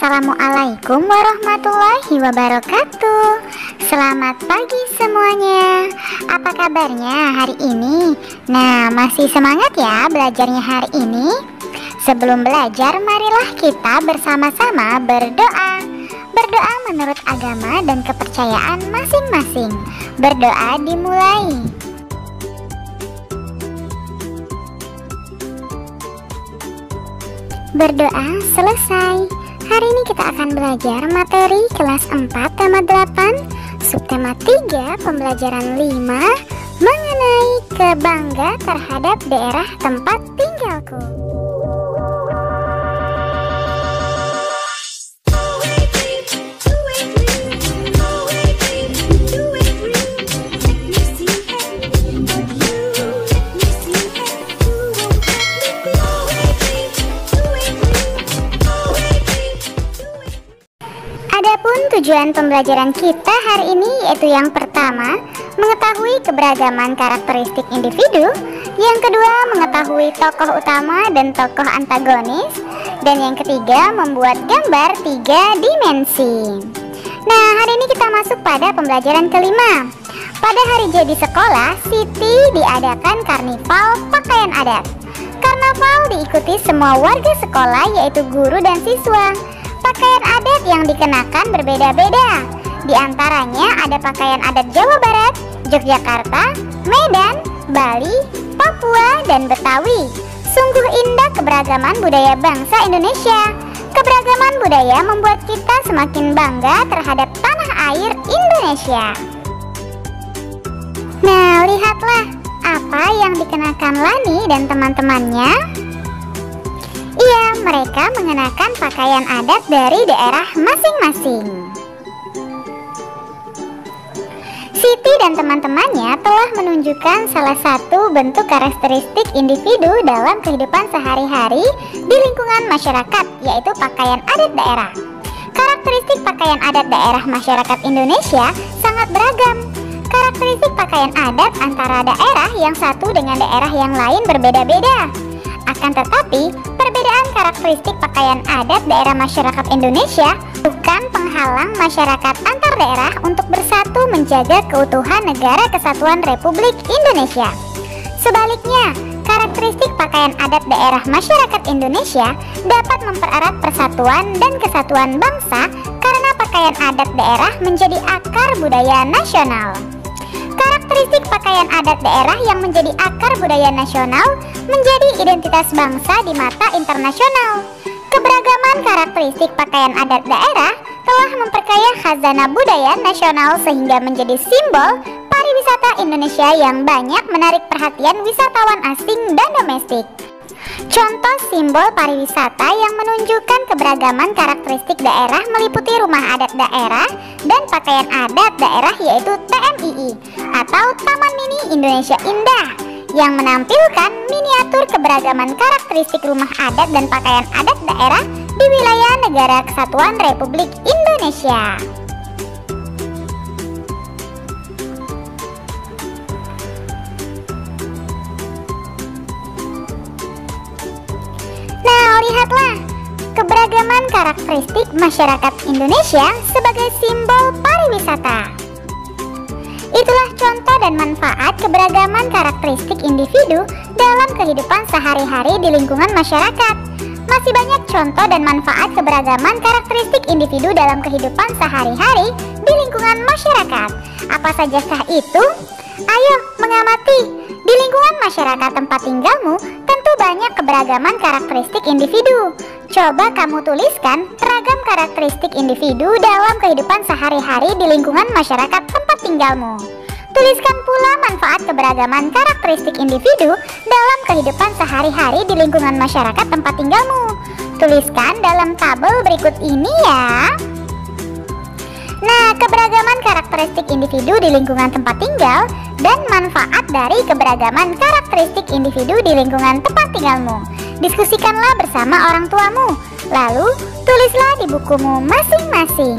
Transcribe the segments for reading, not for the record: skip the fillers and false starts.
Assalamualaikum warahmatullahi wabarakatuh. Selamat pagi semuanya. Apa kabarnya hari ini? Nah, masih semangat ya belajarnya hari ini? Sebelum belajar, marilah kita bersama-sama berdoa. Berdoa menurut agama dan kepercayaan masing-masing. Berdoa dimulai. Berdoa selesai. Hari ini kita akan belajar materi kelas 4 tema 8, subtema 3 pembelajaran 5 mengenai kebangga terhadap daerah tempat tinggalku. Tujuan pembelajaran kita hari ini yaitu yang pertama, mengetahui keberagaman karakteristik individu. Yang kedua, mengetahui tokoh utama dan tokoh antagonis. Dan yang ketiga, membuat gambar 3 dimensi. Nah, hari ini kita masuk pada pembelajaran kelima. Pada hari jadi sekolah, Siti diadakan karnival pakaian adat. Karnaval diikuti semua warga sekolah yaitu guru dan siswa. Pakaian adat yang dikenakan berbeda-beda. Di antaranya ada pakaian adat Jawa Barat, Yogyakarta, Medan, Bali, Papua, dan Betawi. Sungguh indah keberagaman budaya bangsa Indonesia. Keberagaman budaya membuat kita semakin bangga terhadap tanah air Indonesia. Nah, lihatlah apa yang dikenakan Lani dan teman-temannya. Iya, mereka mengenakan pakaian adat dari daerah masing-masing. Siti dan teman-temannya telah menunjukkan salah satu bentuk karakteristik individu dalam kehidupan sehari-hari di lingkungan masyarakat, yaitu pakaian adat daerah. Karakteristik pakaian adat daerah masyarakat Indonesia sangat beragam. Karakteristik pakaian adat antara daerah yang satu dengan daerah yang lain berbeda-beda. Akan tetapi, perbedaan karakteristik pakaian adat daerah masyarakat Indonesia bukan penghalang masyarakat antar daerah untuk bersatu menjaga keutuhan Negara Kesatuan Republik Indonesia. Sebaliknya, karakteristik pakaian adat daerah masyarakat Indonesia dapat mempererat persatuan dan kesatuan bangsa karena pakaian adat daerah menjadi akar budaya nasional. Karakteristik pakaian adat daerah yang menjadi akar budaya nasional menjadi identitas bangsa di mata internasional. Keberagaman karakteristik pakaian adat daerah telah memperkaya khazanah budaya nasional sehingga menjadi simbol pariwisata Indonesia yang banyak menarik perhatian wisatawan asing dan domestik. Contoh simbol pariwisata yang menunjukkan keberagaman karakteristik daerah meliputi rumah adat daerah dan pakaian adat daerah yaitu TMII atau Taman Mini Indonesia Indah yang menampilkan miniatur keberagaman karakteristik rumah adat dan pakaian adat daerah di wilayah Negara Kesatuan Republik Indonesia. Lihatlah keberagaman karakteristik masyarakat Indonesia sebagai simbol pariwisata. Itulah contoh dan manfaat keberagaman karakteristik individu dalam kehidupan sehari-hari di lingkungan masyarakat. Masih banyak contoh dan manfaat keberagaman karakteristik individu dalam kehidupan sehari-hari di lingkungan masyarakat. Apa sajakah itu? Ayo mengamati. Di lingkungan masyarakat tempat tinggalmu tentu banyak keberagaman karakteristik individu. Coba kamu tuliskan ragam karakteristik individu dalam kehidupan sehari-hari di lingkungan masyarakat tempat tinggalmu. Tuliskan pula manfaat keberagaman karakteristik individu dalam kehidupan sehari-hari di lingkungan masyarakat tempat tinggalmu. Tuliskan dalam tabel berikut ini ya. Nah, keberagaman karakteristik individu di lingkungan tempat tinggal dan manfaat dari keberagaman karakteristik individu di lingkungan tempat tinggalmu. Diskusikanlah bersama orang tuamu, lalu tulislah di bukumu masing-masing.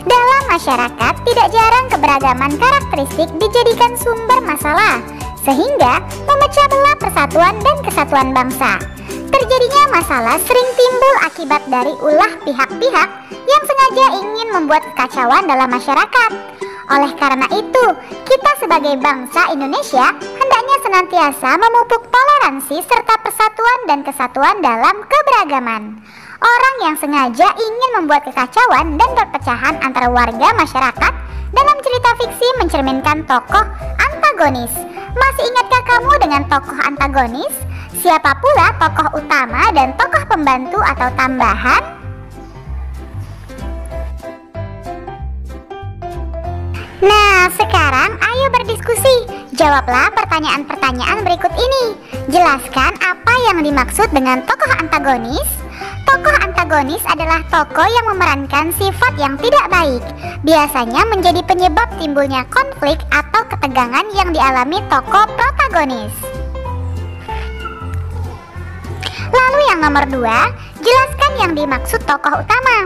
Dalam masyarakat, tidak jarang keberagaman karakteristik dijadikan sumber masalah. sehingga memecah belah persatuan dan kesatuan bangsa. Terjadinya masalah sering timbul akibat dari ulah pihak-pihak yang sengaja ingin membuat kekacauan dalam masyarakat. Oleh karena itu, kita sebagai bangsa Indonesia hendaknya senantiasa memupuk toleransi serta persatuan dan kesatuan dalam keberagaman. Orang yang sengaja ingin membuat kekacauan dan perpecahan antara warga masyarakat dalam cerita fiksi mencerminkan tokoh antagonis. Masih ingatkah kamu dengan tokoh antagonis? Siapa pula tokoh utama dan tokoh pembantu atau tambahan? Nah, sekarang ayo berdiskusi. Jawablah pertanyaan-pertanyaan berikut ini. Jelaskan apa yang dimaksud dengan tokoh antagonis. Tokoh antagonis adalah tokoh yang memerankan sifat yang tidak baik. Biasanya menjadi penyebab timbulnya konflik atau ketegangan yang dialami tokoh protagonis. Lalu yang nomor 2, jelaskan yang dimaksud tokoh utama.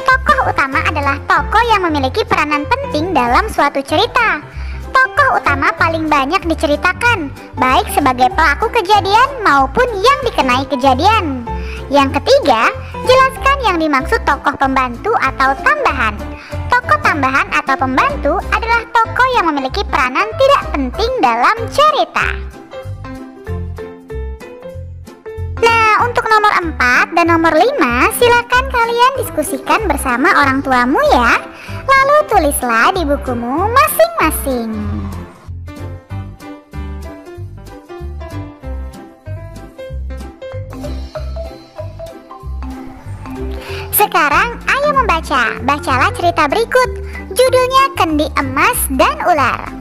Tokoh utama adalah tokoh yang memiliki peranan penting dalam suatu cerita. Tokoh utama paling banyak diceritakan, baik sebagai pelaku kejadian maupun yang dikenai kejadian. Yang ketiga, jelaskan yang dimaksud tokoh pembantu atau tambahan. Tokoh tambahan atau pembantu adalah tokoh yang memiliki peranan tidak penting dalam cerita. Nah, untuk nomor 4 dan nomor 5, silakan kalian diskusikan bersama orang tuamu ya. Lalu tulislah di bukumu masing-masing. Sekarang ayo membaca. Bacalah cerita berikut. Judulnya Kendi Emas dan Ular.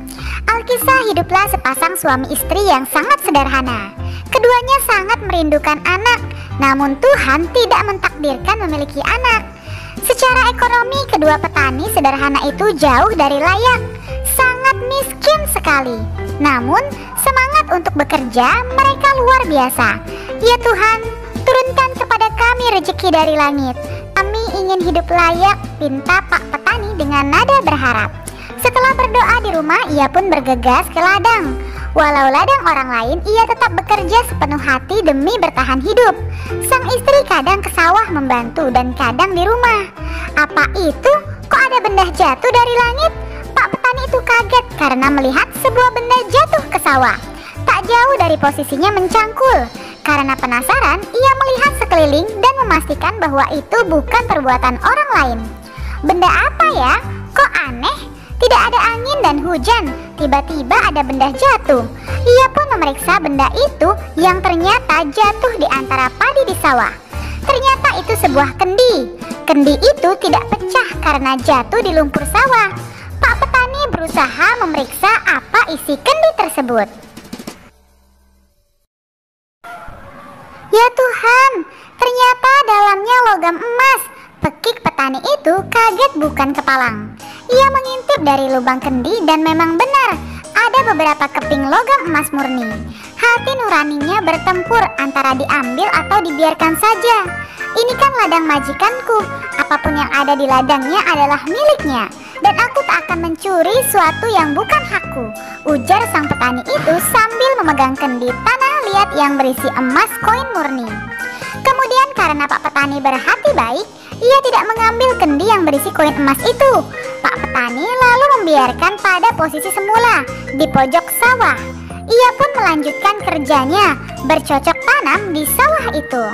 Alkisah hiduplah sepasang suami istri yang sangat sederhana. Keduanya sangat merindukan anak, namun Tuhan tidak mentakdirkan memiliki anak. Secara ekonomi, kedua petani sederhana itu jauh dari layak, sangat miskin sekali. Namun, semangat untuk bekerja mereka luar biasa. Ya Tuhan, turunkan kepada kami rezeki dari langit. Kami ingin hidup layak, pinta Pak Petani dengan nada berharap. Setelah berdoa di rumah, ia pun bergegas ke ladang. Walau ladang orang lain, ia tetap bekerja sepenuh hati demi bertahan hidup. Sang istri kadang ke sawah membantu dan kadang di rumah. Apa itu? Kok ada benda jatuh dari langit? Pak Petani itu kaget karena melihat sebuah benda jatuh ke sawah. Tak jauh dari posisinya mencangkul. Karena penasaran, ia melihat sekeliling dan memastikan bahwa itu bukan perbuatan orang lain. Benda apa ya? Kok aneh? Tidak ada angin dan hujan, tiba-tiba ada benda jatuh. Ia pun memeriksa benda itu yang ternyata jatuh di antara padi di sawah. Ternyata itu sebuah kendi. Kendi itu tidak pecah karena jatuh di lumpur sawah. Pak Petani berusaha memeriksa apa isi kendi tersebut. Ya Tuhan, ternyata dalamnya logam emas. Pekik petani itu kaget bukan kepalang. Ia mengintip dari lubang kendi dan memang benar, ada beberapa keping logam emas murni. Hati nuraninya bertempur antara diambil atau dibiarkan saja. Ini kan ladang majikanku, apapun yang ada di ladangnya adalah miliknya. Dan aku tak akan mencuri suatu yang bukan hakku, ujar sang petani itu sambil memegang kendi tanah liat yang berisi emas koin murni. Kemudian karena Pak Petani berhati baik, ia tidak mengambil kendi yang berisi koin emas itu. Pak Petani lalu membiarkan pada posisi semula di pojok sawah. Ia pun melanjutkan kerjanya, bercocok tanam di sawah itu.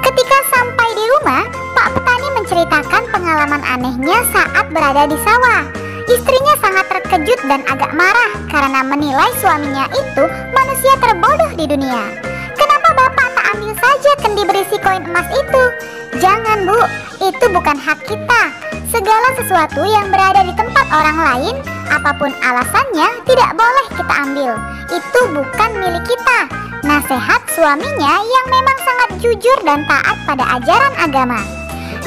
Ketika sampai di rumah, Pak Petani menceritakan pengalaman anehnya saat berada di sawah. Istrinya sangat terkejut dan agak marah karena menilai suaminya itu manusia terbodoh di dunia. Kenapa Bapak tak ambil saja kendi berisi koin emas itu? Jangan Bu, itu bukan hak kita. Segala sesuatu yang berada di tempat orang lain, apapun alasannya, tidak boleh kita ambil. Itu bukan milik kita. Nasihat suaminya yang memang sangat jujur dan taat pada ajaran agama.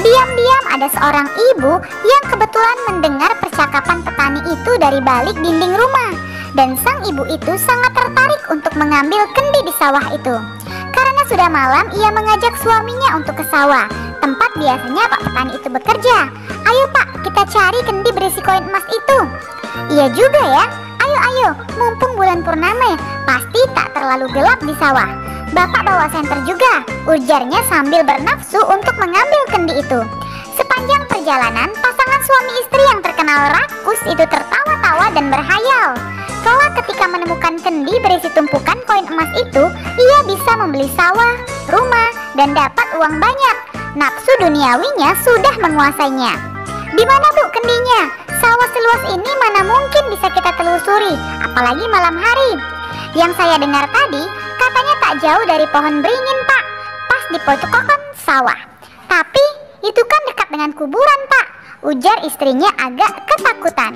Diam-diam ada seorang ibu yang kebetulan mendengar percakapan petani itu dari balik dinding rumah. Dan sang ibu itu sangat tertarik untuk mengambil kendi di sawah itu. Karena sudah malam, ia mengajak suaminya untuk ke sawah, tempat biasanya Pak Petani itu bekerja. Ayo Pak, kita cari kendi berisi koin emas itu. Iya juga ya. Ayo, mumpung bulan purnama ya, pasti tak terlalu gelap di sawah. Bapak bawa senter juga, ujarnya sambil bernafsu untuk mengambil kendi itu. Sepanjang perjalanan, pasangan suami istri yang terkenal rakus itu tertawa-tawa dan berhayal. Kelak ketika menemukan kendi berisi tumpukan koin emas itu, ia bisa membeli sawah, rumah, dan dapat uang banyak. Nafsu duniawinya sudah menguasainya. Di mana Bu kendinya? Sawah seluas ini mana mungkin bisa kita telusuri, apalagi malam hari. Yang saya dengar tadi, katanya tak jauh dari pohon beringin Pak, pas di pojokan sawah. Tapi itu kan dekat dengan kuburan Pak, ujar istrinya agak ketakutan.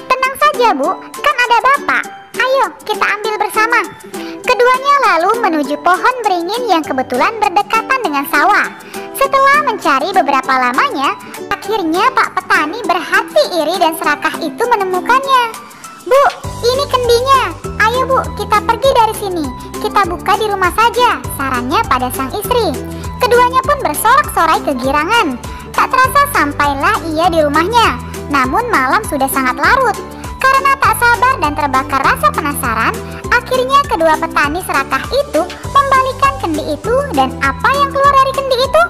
Tenang saja Bu, kan ada Bapak. Ayo kita ambil bersama. Keduanya lalu menuju pohon beringin yang kebetulan berdekatan dengan sawah. Setelah mencari beberapa lamanya, akhirnya Pak Petani berhati iri dan serakah itu menemukannya. Bu, ini kendinya. Ayo Bu, kita pergi dari sini. Kita buka di rumah saja, sarannya pada sang istri. Keduanya pun bersorak-sorai kegirangan. Tak terasa sampailah ia di rumahnya. Namun malam sudah sangat larut. Karena tak sabar dan terbakar rasa penasaran, akhirnya kedua petani serakah itu membalikan kendi itu, dan apa yang keluar dari kendi itu?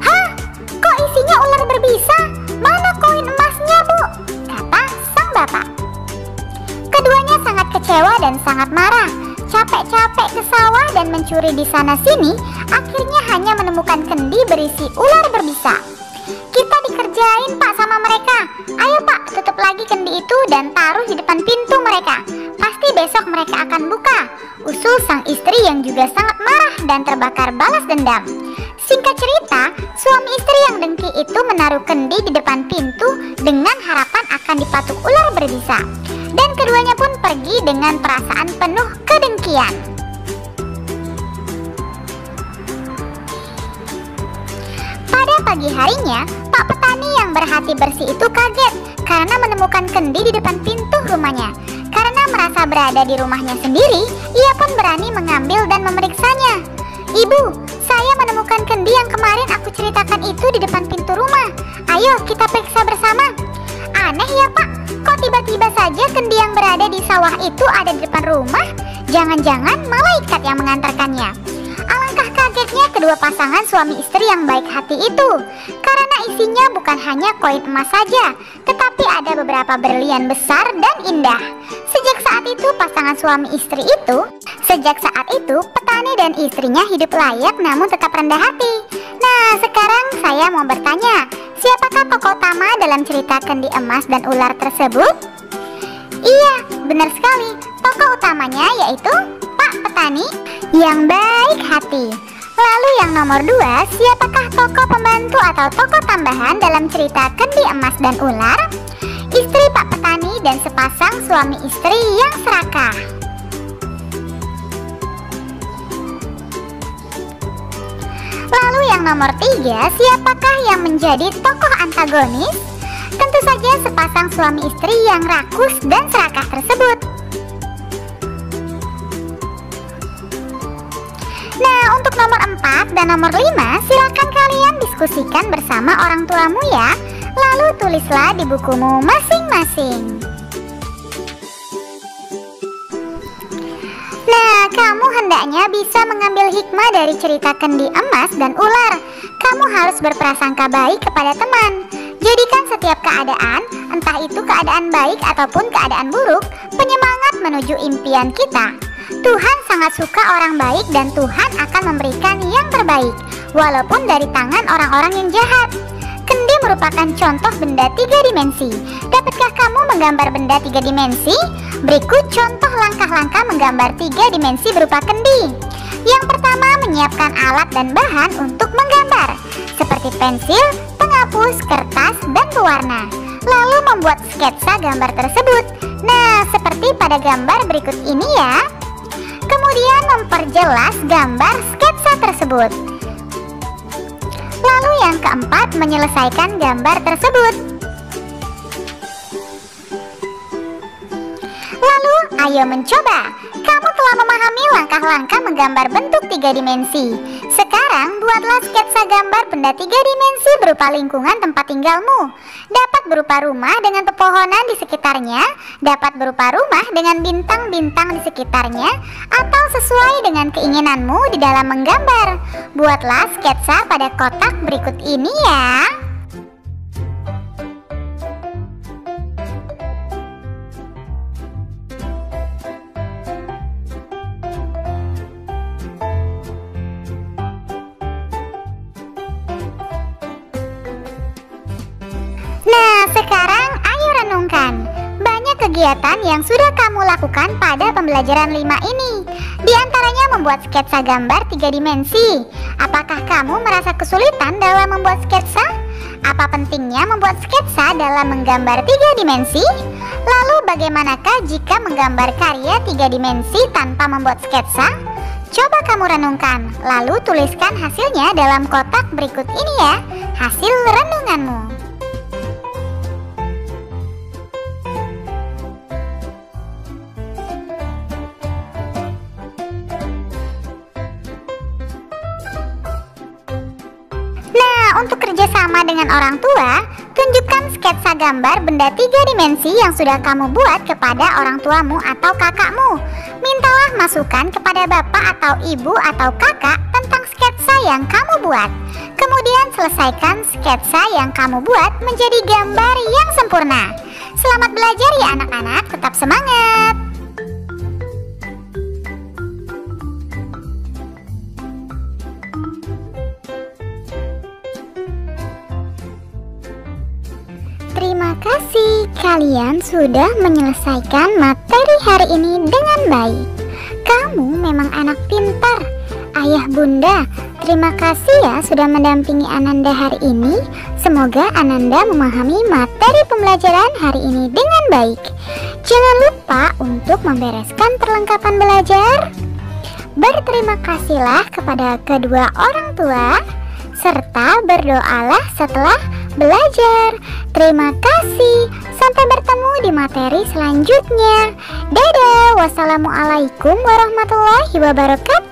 Hah? Kok isinya ular berbisa? Mana koin emasnya Bu? Kata sang bapak. Keduanya sangat kecewa dan sangat marah. Capek-capek ke sawah dan mencuri di sana sini, akhirnya hanya menemukan kendi berisi ular berbisa. Kita dikerjain Pak sama mereka. Ayo Pak, tutup lagi kendi itu dan taruh di depan pintu mereka. Pasti besok mereka akan buka, usul sang istri yang juga sangat marah dan terbakar balas dendam. Singkat cerita, suami istri yang dengki itu menaruh kendi di depan pintu dengan harapan akan dipatuk ular berbisa. Dan keduanya pun pergi dengan perasaan penuh kedengkian. Pada pagi harinya, Pak Petani yang berhati bersih itu kaget karena menemukan kendi di depan pintu rumahnya. Karena merasa berada di rumahnya sendiri, ia pun berani mengambil dan memeriksanya. Ibu, saya menemukan kendi yang kemarin aku ceritakan itu di depan pintu rumah. Ayo kita periksa bersama. Aneh ya Pak, kok tiba-tiba saja kendi yang berada di sawah itu ada di depan rumah? Jangan-jangan malaikat yang mengantarkannya. Alangkah kagetnya kedua pasangan suami istri yang baik hati itu, karena isinya bukan hanya koin emas saja, tetapi ada beberapa berlian besar dan indah. Sejak saat itu, petani dan istrinya hidup layak namun tetap rendah hati. Nah, sekarang saya mau bertanya, siapakah tokoh utama dalam cerita kendi emas dan ular tersebut? Iya, benar sekali. Tokoh utamanya yaitu Pak Petani yang baik hati. Lalu yang nomor 2, siapakah tokoh pembantu atau tokoh tambahan dalam cerita kendi emas dan ular? Istri Pak Petani dan sepasang suami istri yang serakah. Lalu yang nomor 3, siapakah yang menjadi tokoh antagonis? Tentu saja sepasang suami istri yang rakus dan serakah tersebut. Nah, untuk nomor 4 dan nomor 5, silakan kalian diskusikan bersama orang tuamu ya. Lalu tulislah di bukumu masing-masing. Nah, kamu hendaknya bisa mengambil hikmah dari cerita kendi emas dan ular. Kamu harus berprasangka baik kepada teman. Jadikan setiap keadaan, entah itu keadaan baik ataupun keadaan buruk, penyemangat menuju impian kita. Tuhan sangat suka orang baik dan Tuhan akan memberikan yang terbaik, walaupun dari tangan orang-orang yang jahat. Kendi merupakan contoh benda 3 dimensi. Dapatkah kamu menggambar benda 3 dimensi? Berikut contoh langkah-langkah menggambar 3 dimensi berupa kendi. Yang pertama, menyiapkan alat dan bahan untuk menggambar, seperti pensil, penghapus, kertas, dan pewarna. Lalu membuat sketsa gambar tersebut. Nah, seperti pada gambar berikut ini ya. Kemudian memperjelas gambar sketsa tersebut. Lalu yang keempat, menyelesaikan gambar tersebut. Lalu, ayo mencoba. Kamu telah memahami langkah-langkah menggambar bentuk 3 dimensi. Sekarang, buat Buatlah sketsa gambar benda 3 dimensi berupa lingkungan tempat tinggalmu. Dapat berupa rumah dengan pepohonan di sekitarnya, dapat berupa rumah dengan bintang-bintang di sekitarnya, atau sesuai dengan keinginanmu di dalam menggambar. Buatlah sketsa pada kotak berikut ini ya. Nah, sekarang ayo renungkan. Banyak kegiatan yang sudah kamu lakukan pada pembelajaran 5 ini. Di antaranya membuat sketsa gambar 3 dimensi. Apakah kamu merasa kesulitan dalam membuat sketsa? Apa pentingnya membuat sketsa dalam menggambar 3 dimensi? Lalu bagaimanakah jika menggambar karya 3 dimensi tanpa membuat sketsa? Coba kamu renungkan, lalu tuliskan hasilnya dalam kotak berikut ini ya. Hasil renunganmu. Untuk kerjasama dengan orang tua, tunjukkan sketsa gambar benda 3 dimensi yang sudah kamu buat kepada orang tuamu atau kakakmu. Mintalah masukan kepada bapak atau ibu atau kakak tentang sketsa yang kamu buat. Kemudian selesaikan sketsa yang kamu buat menjadi gambar yang sempurna. Selamat belajar ya anak-anak, tetap semangat! Terima kasih, kalian sudah menyelesaikan materi hari ini dengan baik. Kamu memang anak pintar. Ayah bunda, terima kasih ya sudah mendampingi Ananda hari ini. Semoga Ananda memahami materi pembelajaran hari ini dengan baik. Jangan lupa untuk membereskan perlengkapan belajar. Berterima kasihlah kepada kedua orang tua, serta berdoalah setelah belajar. Terima kasih. Sampai bertemu di materi selanjutnya. Dadah. Wassalamualaikum warahmatullahi wabarakatuh.